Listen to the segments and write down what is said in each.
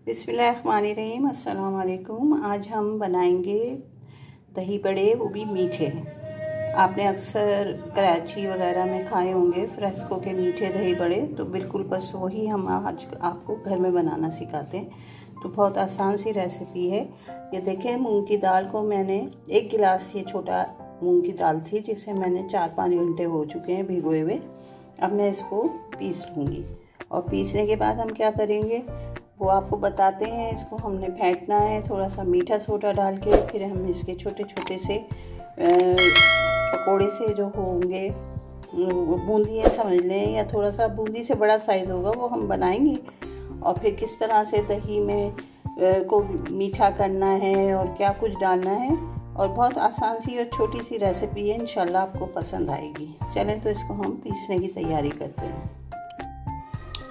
बिस्मिल्लाहिर्रहमानिर्रहीम, अस्सलाम वालेकुम। आज हम बनाएंगे दही बड़े, वो भी मीठे। आपने अक्सर कराची वगैरह में खाए होंगे फ्रेस्को के मीठे दही बड़े, तो बिल्कुल बस वही हम आज आपको घर में बनाना सिखाते हैं। तो बहुत आसान सी रेसिपी है। ये देखें, मूंग की दाल को मैंने 1 गिलास, ये छोटा मूंग की दाल थी जिसे मैंने 4-5 घंटे हो चुके हैं भिगोए हुए। अब मैं इसको पीस लूँगी और पीसने के बाद हम क्या करेंगे वो आपको बताते हैं। इसको हमने फेंटना है थोड़ा सा मीठा सोडा डाल के, फिर हम इसके छोटे छोटे से पकोड़े से जो होंगे, बूंदी समझ लें या थोड़ा सा बूंदी से बड़ा साइज़ होगा, वो हम बनाएंगे। और फिर किस तरह से दही में को मीठा करना है और क्या कुछ डालना है, और बहुत आसान सी और छोटी सी रेसिपी है, इंशाल्लाह आपको पसंद आएगी। चलें तो इसको हम पीसने की तैयारी करते हैं।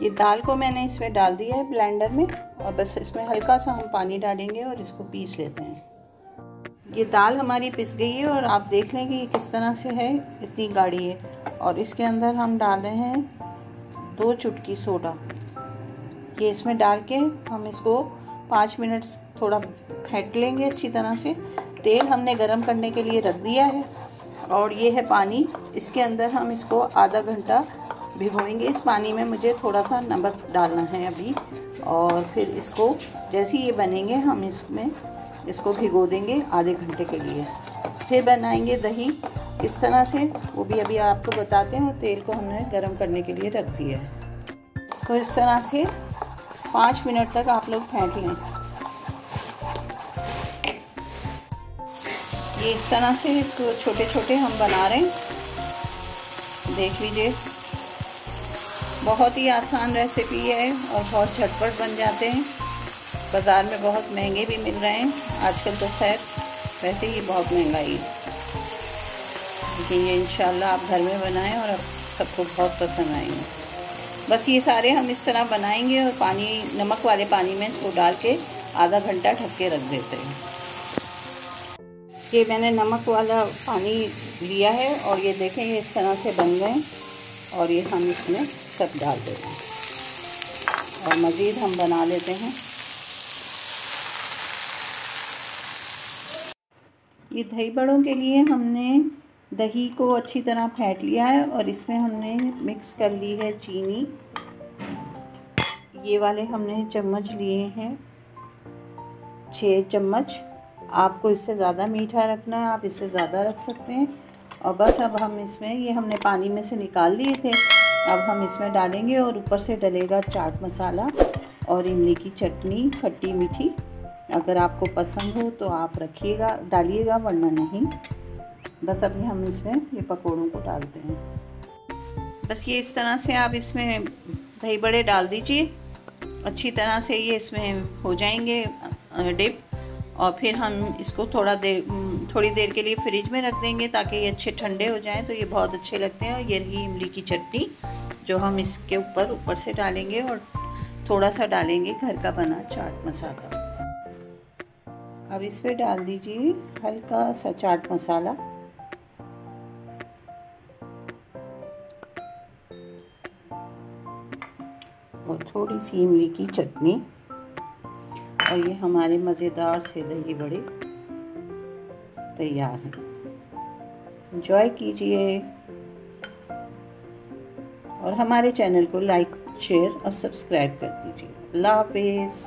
ये दाल को मैंने इसमें डाल दिया है ब्लेंडर में, और बस इसमें हल्का सा हम पानी डालेंगे और इसको पीस लेते हैं। ये दाल हमारी पिस गई है और आप देख लें कि ये किस तरह से है, इतनी गाढ़ी है। और इसके अंदर हम डाल रहे हैं 2 चुटकी सोडा। ये इसमें डाल के हम इसको 5 मिनट थोड़ा फेंट लेंगे अच्छी तरह से। तेल हमने गरम करने के लिए रख दिया है और ये है पानी। इसके अंदर हम इसको आधा घंटा भिगोएंगे। इस पानी में मुझे थोड़ा सा नमक डालना है अभी, और फिर इसको जैसे ये बनेंगे हम इसमें इसको भिगो देंगे आधे घंटे के लिए। फिर बनाएंगे दही इस तरह से, वो भी अभी आपको बताते हैं। और तेल को हमने गरम करने के लिए रख दिया है। इसको इस तरह से 5 मिनट तक आप लोग फेंट लें। ये इस तरह से इसको छोटे छोटे हम बना रहे हैं, देख लीजिए। बहुत ही आसान रेसिपी है और बहुत झटपट बन जाते हैं। बाज़ार में बहुत महंगे भी मिल रहे हैं आजकल, तो खैर वैसे ही बहुत महंगाई है, लेकिन ये इंशाल्लाह आप घर में बनाएं और सबको बहुत पसंद आएंगे। बस ये सारे हम इस तरह बनाएंगे और पानी, नमक वाले पानी में इसको डाल के आधा घंटा ढक के रख देते हैं। ये मैंने नमक वाला पानी लिया है और ये देखें, ये इस तरह से बन गए। और ये हम इसमें सब डाल देते हैं और मज़ीद हम बना लेते हैं। ये दही बड़ों के लिए हमने दही को अच्छी तरह फेंट लिया है और इसमें हमने मिक्स कर ली है चीनी। ये वाले हमने चम्मच लिए हैं 6 चम्मच। आपको इससे ज़्यादा मीठा रखना है, आप इससे ज़्यादा रख सकते हैं। और बस अब हम इसमें, ये हमने पानी में से निकाल लिए थे, अब हम इसमें डालेंगे। और ऊपर से डलेगा चाट मसाला और इमली की चटनी, खट्टी मीठी। अगर आपको पसंद हो तो आप रखिएगा, डालिएगा, वरना नहीं। बस अभी हम इसमें ये पकौड़ों को डालते हैं। बस ये इस तरह से आप इसमें दही बड़े डाल दीजिए, अच्छी तरह से ये इसमें हो जाएंगे डिप। और फिर हम इसको थोड़ी देर के लिए फ्रिज में रख देंगे ताकि ये अच्छे ठंडे हो जाएं, तो ये बहुत अच्छे लगते हैं। और ये रही इमली की चटनी जो हम इसके ऊपर से डालेंगे, और थोड़ा सा डालेंगे घर का बना चाट मसाला। अब इस पे डाल दीजिए हल्का सा चाट मसाला, और थोड़ी सी इमली की चटनी, और ये हमारे मज़ेदार से दही बड़े तैयार हैं। एंजॉय कीजिए और हमारे चैनल को लाइक, शेयर और सब्सक्राइब कर दीजिए। अल्लाह हाफ़िज़।